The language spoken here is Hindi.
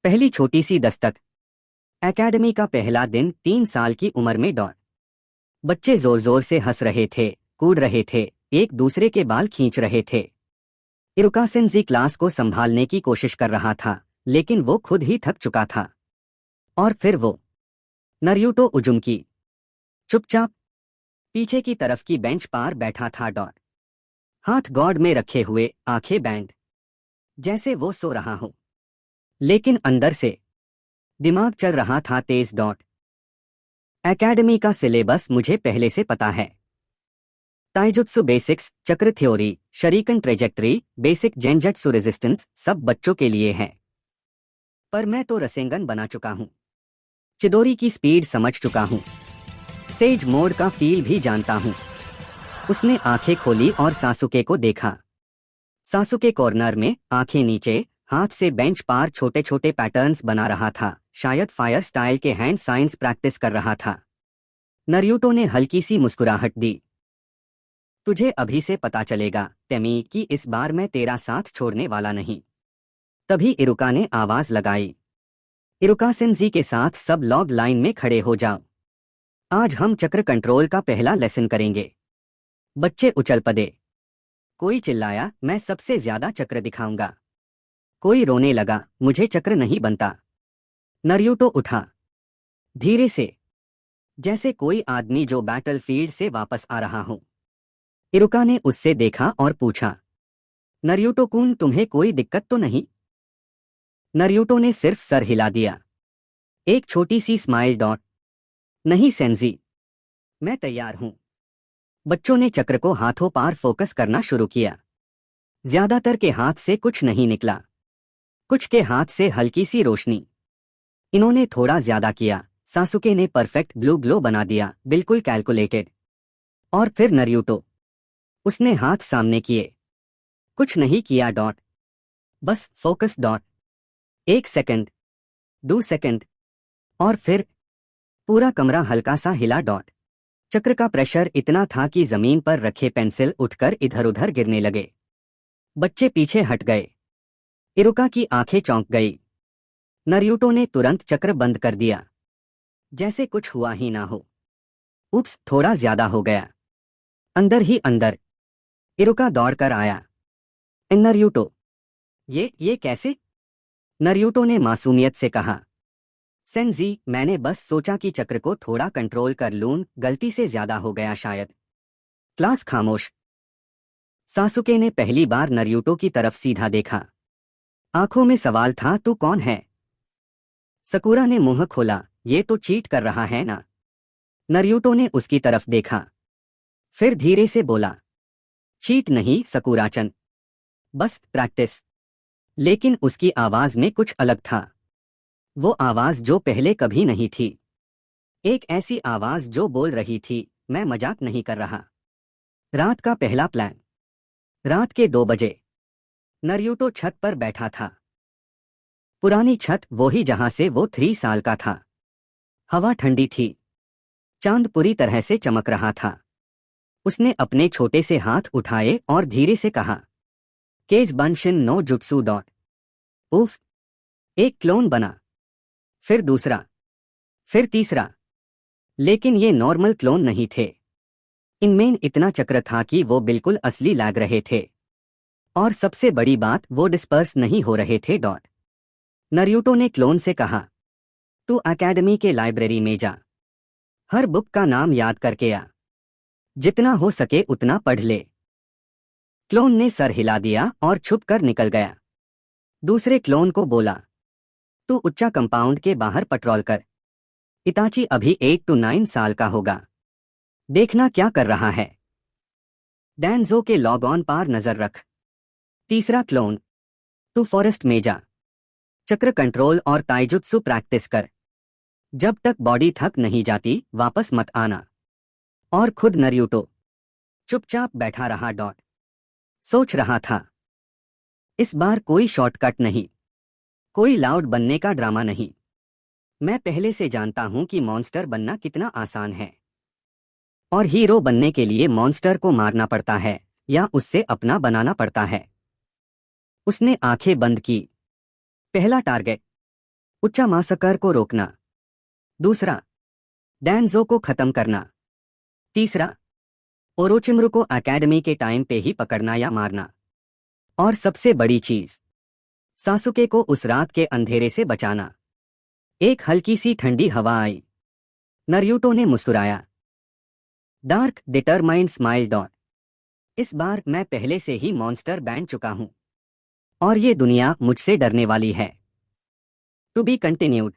पहली छोटी सी दस्तक। एकेडमी का पहला दिन 3 साल की उम्र में डॉट। बच्चे जोर जोर से हंस रहे थे, कूद रहे थे, एक दूसरे के बाल खींच रहे थे। इरुका सेंजी क्लास को संभालने की कोशिश कर रहा था, लेकिन वो खुद ही थक चुका था। और फिर वो नरियूटो उजुमकी चुपचाप पीछे की तरफ की बेंच पर बैठा था डॉट। हाथ गॉड में रखे हुए, आंखें बैंड, जैसे वो सो रहा हो। लेकिन अंदर से दिमाग चल रहा था तेज डॉट। एकेडमी का सिलेबस मुझे पहले से पता है। ताइजुत्सु बेसिक्स, चक्र थ्योरी, शरीकन ट्रेजेक्टरी, बेसिक जेंजट्सु रेजिस्टेंस सब बच्चों के लिए है। पर मैं तो रसेंगन बना चुका हूं, चिदोरी की स्पीड समझ चुका हूं, सेज मोड का फील भी जानता हूं। उसने आंखें खोली और सासुके को देखा। सासुके कॉर्नर में, आंखें नीचे, हाथ से बेंच पार छोटे छोटे पैटर्न्स बना रहा था, शायद फायर स्टाइल के हैंड साइंस प्रैक्टिस कर रहा था। नरियूटो ने हल्की सी मुस्कुराहट दी। तुझे अभी से पता चलेगा टेमी कि इस बार मैं तेरा साथ छोड़ने वाला नहीं। तभी इरुका ने आवाज लगाई। इरुका सेंजी के साथ सब लॉग लाइन में खड़े हो जाओ। आज हम चक्र कंट्रोल का पहला लेसन करेंगे। बच्चे उछल पड़े। कोई चिल्लाया, मैं सबसे ज्यादा चक्र दिखाऊंगा। कोई रोने लगा, मुझे चक्र नहीं बनता। नरियूटो उठा, धीरे से, जैसे कोई आदमी जो बैटलफील्ड से वापस आ रहा हो। इरुका ने उससे देखा और पूछा, नरियूटो कुन, तुम्हें कोई दिक्कत तो नहीं? नरियूटो ने सिर्फ सर हिला दिया। एक छोटी सी स्माइल डॉट। नहीं सेंजी, मैं तैयार हूं। बच्चों ने चक्र को हाथों पार फोकस करना शुरू किया। ज्यादातर के हाथ से कुछ नहीं निकला, कुछ के हाथ से हल्की सी रोशनी। इन्होंने थोड़ा ज्यादा किया। सासुके ने परफेक्ट ब्लू ग्लो बना दिया, बिल्कुल कैलकुलेटेड। और फिर नरियूटो, उसने हाथ सामने किए। कुछ नहीं किया डॉट, बस फोकस डॉट। 1 सेकंड, 2 सेकंड, और फिर पूरा कमरा हल्का सा हिला डॉट। चक्र का प्रेशर इतना था कि जमीन पर रखे पेंसिल उठकर इधर उधर गिरने लगे। बच्चे पीछे हट गए। इरुका की आंखें चौंक गई। नरियूटो ने तुरंत चक्र बंद कर दिया, जैसे कुछ हुआ ही ना हो। उप्स, थोड़ा ज्यादा हो गया। अंदर ही अंदर इरुका दौड़कर आया। नरियूटो, ये कैसे? नरियूटो ने मासूमियत से कहा। सेंजी, मैंने बस सोचा कि चक्र को थोड़ा कंट्रोल कर लूं, गलती से ज्यादा हो गया शायद। क्लास खामोश। सासुके ने पहली बार नरियूटो की तरफ सीधा देखा। आंखों में सवाल था, तू कौन है? सकुरा ने मुंह खोला, ये तो चीट कर रहा है ना? नरियूटो ने उसकी तरफ देखा, फिर धीरे से बोला, चीट नहीं सकुराचन, बस प्रैक्टिस। लेकिन उसकी आवाज में कुछ अलग था। वो आवाज जो पहले कभी नहीं थी। एक ऐसी आवाज जो बोल रही थी, मैं मजाक नहीं कर रहा। रात का पहला प्लान। रात के 2 बजे नरियूटो छत पर बैठा था। पुरानी छत, वही जहां से वो 3 साल का था। हवा ठंडी थी। चांद पूरी तरह से चमक रहा था। उसने अपने छोटे से हाथ उठाए और धीरे से कहा, केज बंशिन नो जुत्सु डॉट। उफ, एक क्लोन बना। फिर दूसरा, फिर तीसरा। लेकिन ये नॉर्मल क्लोन नहीं थे। इनमें इतना चक्र था कि वो बिल्कुल असली लग रहे थे। और सबसे बड़ी बात, वो डिस्पर्स नहीं हो रहे थे डॉट। नरियूटो ने क्लोन से कहा, तू एकेडमी के लाइब्रेरी में जा। हर बुक का नाम याद करके आ। जितना हो सके उतना पढ़ ले। क्लोन ने सर हिला दिया और छुप कर निकल गया। दूसरे क्लोन को बोला, तू उच्चा कंपाउंड के बाहर पट्रोल कर। इताची अभी 8 to 9 साल का होगा। देखना क्या कर रहा है। डैनजो के लॉग ऑन पर नजर रख। तीसरा क्लोन, तू फॉरेस्ट में जा। चक्र कंट्रोल और ताइजुत्सु प्रैक्टिस कर। जब तक बॉडी थक नहीं जाती, वापस मत आना। और खुद नरियूटो चुपचाप बैठा रहा डॉट। सोच रहा था, इस बार कोई शॉर्टकट नहीं, कोई लाउड बनने का ड्रामा नहीं। मैं पहले से जानता हूं कि मॉन्स्टर बनना कितना आसान है। और हीरो बनने के लिए मॉन्स्टर को मारना पड़ता है या उससे अपना बनाना पड़ता है। उसने आंखें बंद की। पहला टारगेट, उच्चा मासकर को रोकना। दूसरा, डैनजो को खत्म करना। तीसरा, ओरोचिमरु को एकेडमी के टाइम पे ही पकड़ना या मारना। और सबसे बड़ी चीज, सासुके को उस रात के अंधेरे से बचाना। एक हल्की सी ठंडी हवा आई। नरूटो ने मुस्कुराया। Dark determined smile dot. इस बार मैं पहले से ही मॉन्स्टर बैन चुका हूं और ये दुनिया मुझसे डरने वाली है। To be continued.